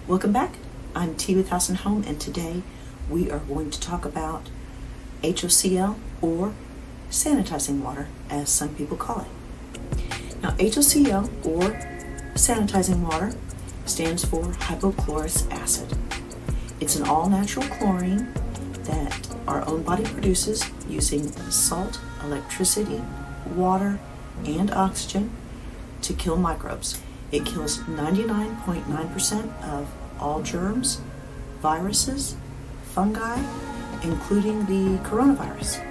Welcome back. I'm T with House&Home, and today we are going to talk about HOCL, or sanitizing water, as some people call it. Now, HOCL, or sanitizing water, stands for hypochlorous acid. It's an all-natural chlorine that our own body produces using salt, electricity, water, and oxygen to kill microbes. It kills 99.9% of all germs, viruses, fungi, including the coronavirus.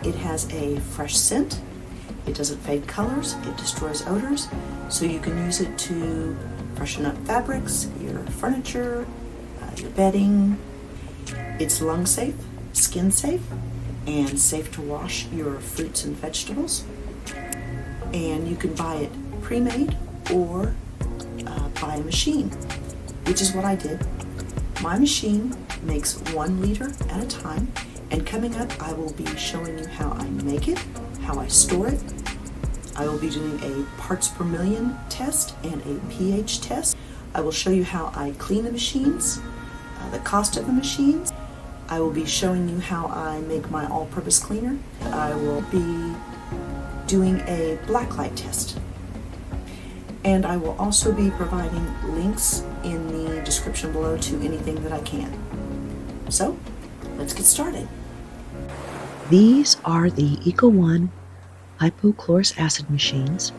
It has a fresh scent, it doesn't fade colors, it destroys odors, so you can use it to freshen up fabrics, your furniture, your bedding. It's lung safe, skin safe, and safe to wash your fruits and vegetables. And you can buy it pre-made or buy a machine, which is what I did. My machine makes 1 liter at a time, and coming up I will be showing you how I make it, how I store it. I will be doing a parts per million test and a pH test. I will show you how I clean the machines, the cost of the machines. I will be showing you how I make my all-purpose cleaner. I will be doing a Blacklight test. And I will also be providing links in the description below to anything that I can. So, let's get started. These are the Eco1 Hypochlorous Acid machines.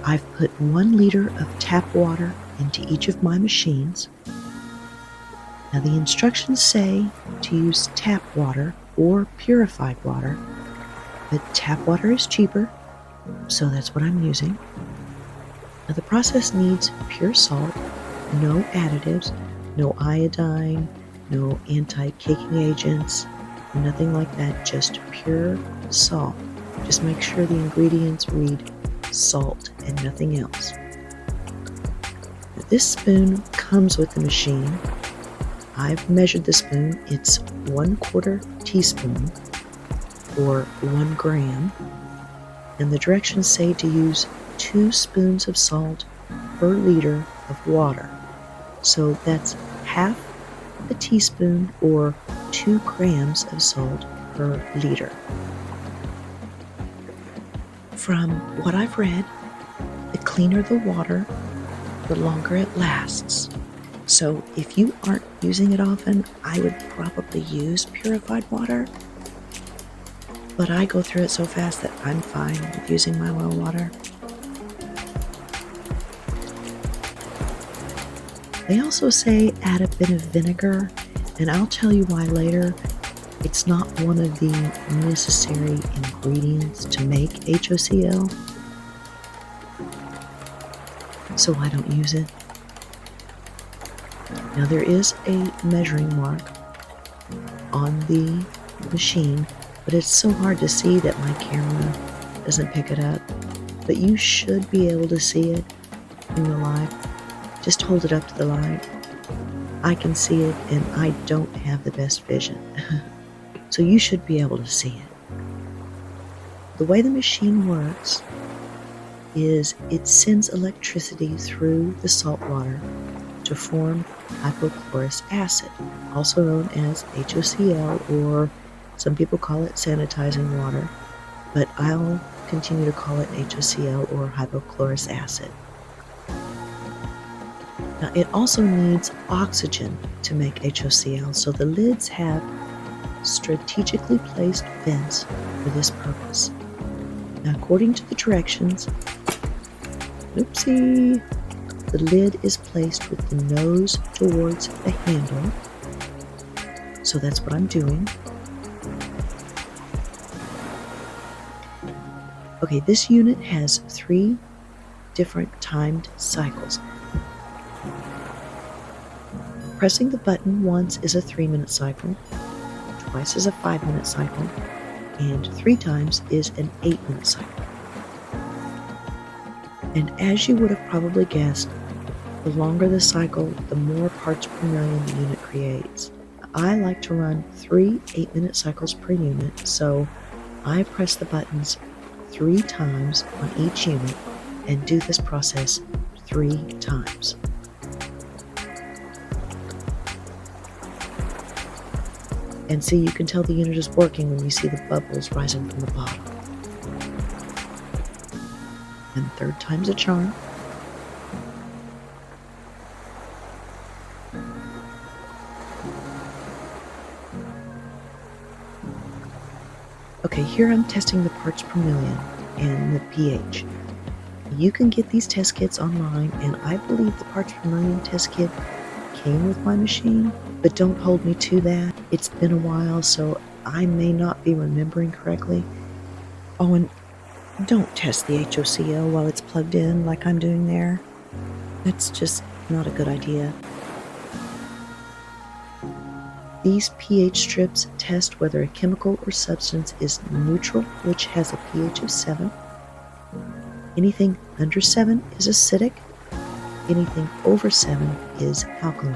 I've put 1 liter of tap water into each of my machines. Now the instructions say to use tap water or purified water, but tap water is cheaper, so that's what I'm using. Now the process needs pure salt, no additives, no iodine, no anti-caking agents, nothing like that, just pure salt. Just make sure the ingredients read salt and nothing else. Now, this spoon comes with the machine. I've measured the spoon. It's 1/4 teaspoon or 1 gram. And the directions say to use 2 spoons of salt per liter of water. So that's half a teaspoon or 2 grams of salt per liter. From what I've read, the cleaner the water, the longer it lasts. So if you aren't using it often, I would probably use purified water. But I go through it so fast that I'm fine with using my well water. They also say add a bit of vinegar, and I'll tell you why later. It's not one of the necessary ingredients to make HOCL, so I don't use it. Now there is a measuring mark on the machine, but it's so hard to see that my camera doesn't pick it up. But you should be able to see it in the live. Just hold it up to the light. I can see it, and I don't have the best vision. So you should be able to see it. The way the machine works is it sends electricity through the salt water to form hypochlorous acid, also known as HOCL, or some people call it sanitizing water, but I'll continue to call it HOCL or hypochlorous acid. Now, it also needs oxygen to make HOCL, so the lids have strategically placed vents for this purpose. Now, according to the directions, the lid is placed with the nose towards the handle, so that's what I'm doing. Okay, this unit has 3 different timed cycles. Pressing the button once is a 3-minute cycle, twice is a 5-minute cycle, and 3 times is an 8-minute cycle. And as you would have probably guessed, the longer the cycle, the more parts per million the unit creates. I like to run 3 8-minute cycles per unit, so I press the buttons 3 times on each unit and do this process 3 times. And see, you can tell the unit is working when you see the bubbles rising from the bottom. And third time's a charm. Okay, here I'm testing the parts per million and the pH. You can get these test kits online, and I believe the parts per million test kit came with my machine, but don't hold me to that. It's been a while, so I may not be remembering correctly. Oh, and don't test the HOCL while it's plugged in like I'm doing there. That's just not a good idea. These pH strips test whether a chemical or substance is neutral, which has a pH of 7. Anything under 7 is acidic. Anything over 7 is alkaline.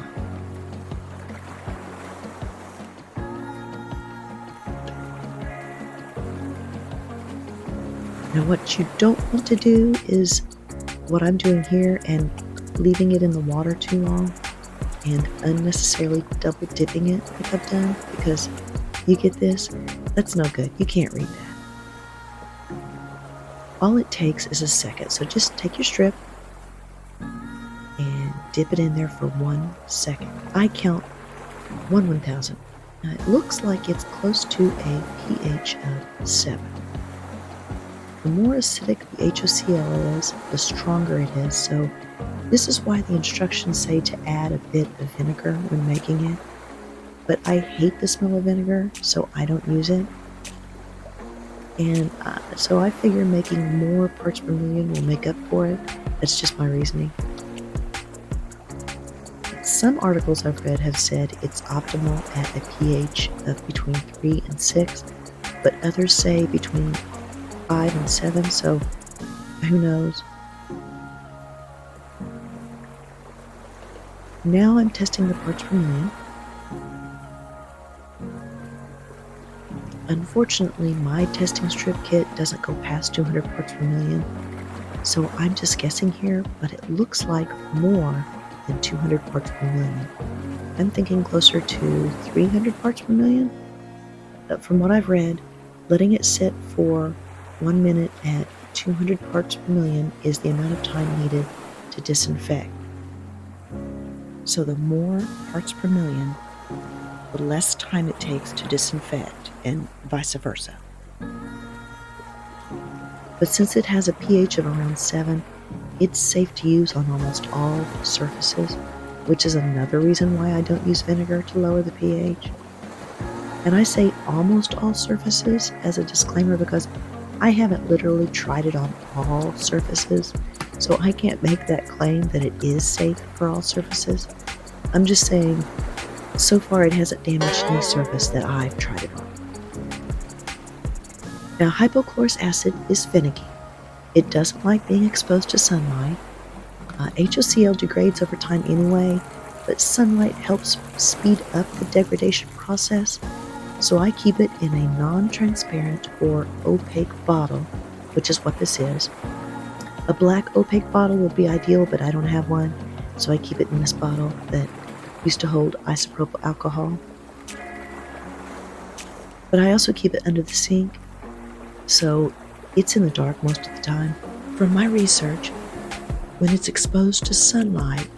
Now what you don't want to do is what I'm doing here and leaving it in the water too long and unnecessarily double dipping it like I've done, because you get this, that's no good. You can't read that. All it takes is a second, so just take your strip and dip it in there for 1 second. I count 1/1000. Now it looks like it's close to a pH of 7. The more acidic the HOCl is, the stronger it is, so this is why the instructions say to add a bit of vinegar when making it. But I hate the smell of vinegar, so I don't use it. And so I figure making more parts per million will make up for it. That's just my reasoning. Some articles I've read have said it's optimal at a pH of between 3 and 6, but others say between 5 and 7, so who knows. Now I'm testing the parts per million. Unfortunately, my testing strip kit doesn't go past 200 parts per million, so I'm just guessing here, but it looks like more than 200 parts per million. I'm thinking closer to 300 parts per million. But from what I've read, letting it sit for 1 minute at 200 parts per million is the amount of time needed to disinfect. So the more parts per million, the less time it takes to disinfect, and vice versa. But since it has a pH of around 7, it's safe to use on almost all surfaces, which is another reason why I don't use vinegar to lower the pH. And I say almost all surfaces as a disclaimer because I haven't literally tried it on all surfaces, so I can't make that claim that it is safe for all surfaces. I'm just saying, so far it hasn't damaged any surface that I've tried it on. Now, hypochlorous acid is finicky. It doesn't like being exposed to sunlight. HOCl degrades over time anyway, but sunlight helps speed up the degradation process, so I keep it in a non-transparent or opaque bottle, which is what this is. A black opaque bottle would be ideal, but I don't have one, so I keep it in this bottle that used to hold isopropyl alcohol. But I also keep it under the sink, so it's in the dark most of the time. From my research, when it's exposed to sunlight,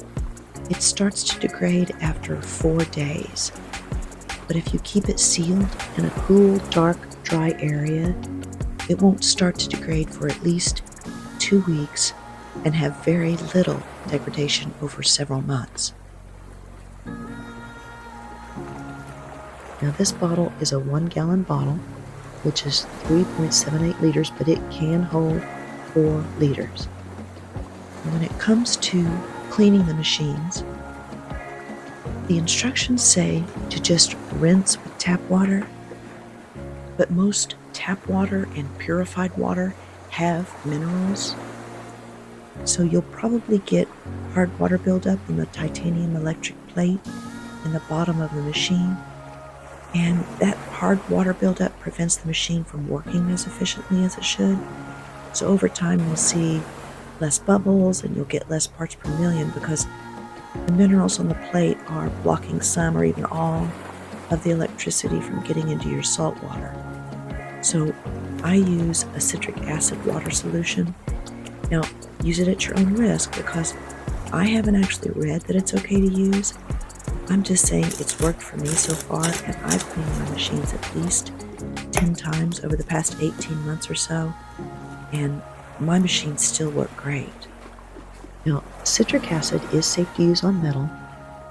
it starts to degrade after 4 days. But if you keep it sealed in a cool, dark, dry area, it won't start to degrade for at least 2 weeks and have very little degradation over several months. Now this bottle is a 1-gallon bottle, which is 3.78 liters, but it can hold 4 liters. And when it comes to cleaning the machines, the instructions say to just rinse with tap water, but most tap water and purified water have minerals, so you'll probably get hard water buildup in the titanium electric plate in the bottom of the machine, and that hard water buildup prevents the machine from working as efficiently as it should. So over time you'll see less bubbles and you'll get less parts per million because the minerals on the plate are blocking some or even all of the electricity from getting into your salt water. So I use a citric acid water solution. Now, use it at your own risk because I haven't actually read that it's okay to use. I'm just saying it's worked for me so far, and I've cleaned my machines at least 10 times over the past 18 months or so, and my machines still work great. Now, citric acid is safe to use on metal.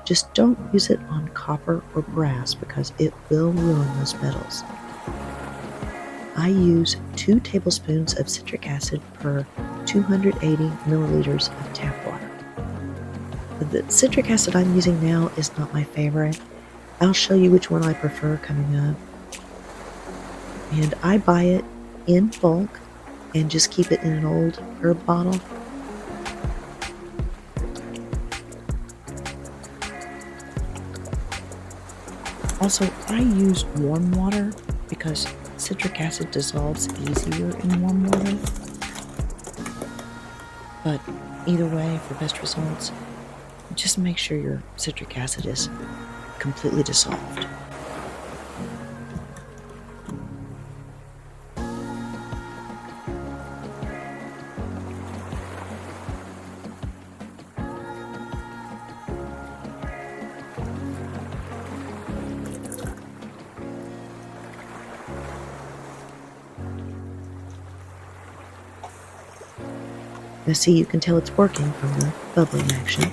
Just don't use it on copper or brass because it will ruin those metals. I use 2 tablespoons of citric acid per 280 milliliters of tap water. The citric acid I'm using now is not my favorite. I'll show you which one I prefer coming up. And I buy it in bulk and just keep it in an old herb bottle. Also, I use warm water because citric acid dissolves easier in warm water. But either way, for best results, just make sure your citric acid is completely dissolved. Now see, you can tell it's working from the bubbling action.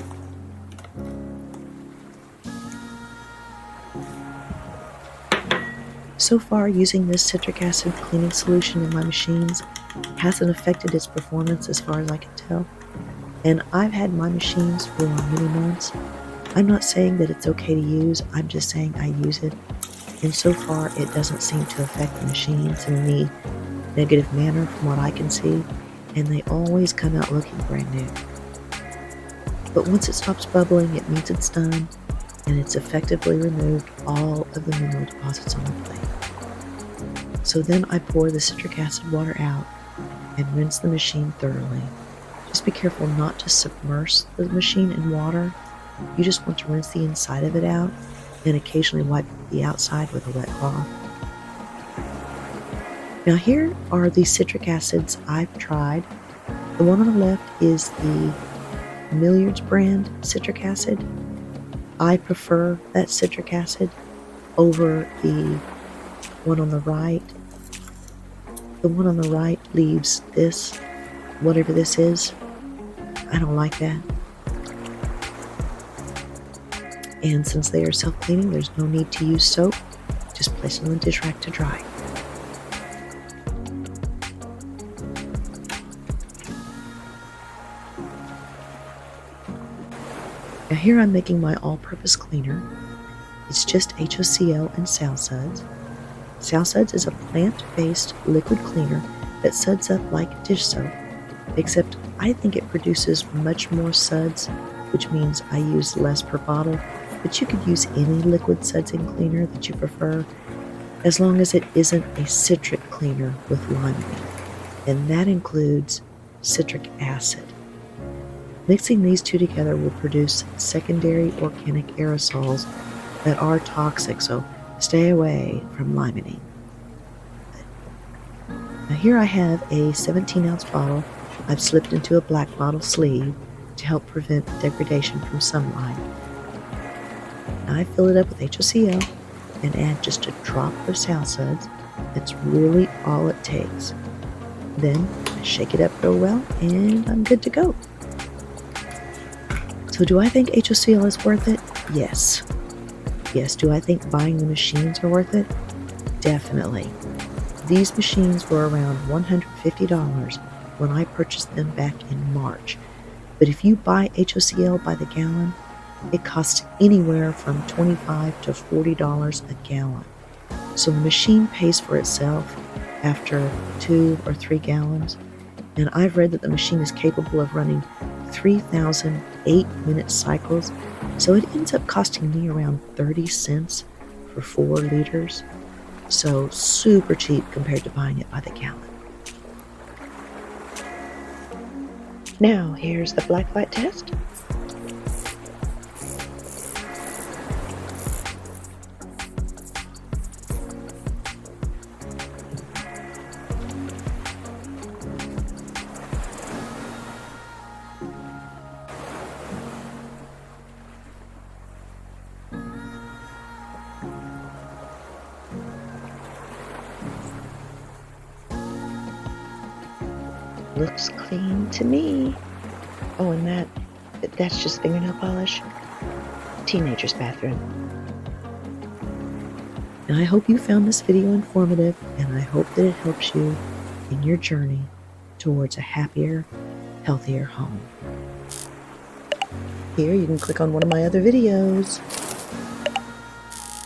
So far, using this citric acid cleaning solution in my machines hasn't affected its performance as far as I can tell. And I've had my machines for many months. I'm not saying that it's okay to use, I'm just saying I use it. And so far, it doesn't seem to affect the machines in any negative manner from what I can see. And they always come out looking brand new. But once it stops bubbling, it means it's done, and it's effectively removed all of the mineral deposits on the plate. So then I pour the citric acid water out and rinse the machine thoroughly. Just be careful not to submerge the machine in water. You just want to rinse the inside of it out and occasionally wipe the outside with a wet cloth. Now here are the citric acids I've tried. The one on the left is the Millard's brand citric acid. I prefer that citric acid over the one on the right. The one on the right leaves this, whatever this is. I don't like that. And since they are self-cleaning, there's no need to use soap. Just place it on the dish rack to dry. Now here I'm making my all-purpose cleaner. It's just HOCL and Sow Suds. Sow Suds is a plant-based liquid cleaner that suds up like dish soap, except I think it produces much more suds, which means I use less per bottle, but you could use any liquid sudsing cleaner that you prefer, as long as it isn't a citric cleaner with limonene, and that includes citric acid. Mixing these two together will produce secondary organic aerosols that are toxic, so stay away from limonene. Now here I have a 17-ounce bottle I've slipped into a black bottle sleeve to help prevent degradation from sunlight. Now I fill it up with HOCL and add just a drop of Sow Suds. That's really all it takes. Then I shake it up real well and I'm good to go. So do I think HOCL is worth it? Yes. Yes, do I think buying the machines are worth it? Definitely. These machines were around $150 when I purchased them back in March. But if you buy HOCL by the gallon, it costs anywhere from $25 to $40 a gallon. So the machine pays for itself after 2 or 3 gallons. And I've read that the machine is capable of running 3,000 8-minute cycles, so it ends up costing me around 30 cents for 4 liters. So super cheap compared to buying it by the gallon. Now here's the Blacklight test. Looks clean to me. Oh, and that's just fingernail polish. Teenager's bathroom. And I hope you found this video informative, and I hope that it helps you in your journey towards a happier, healthier home. Here, you can click on one of my other videos.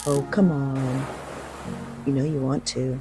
Oh, come on. You know you want to.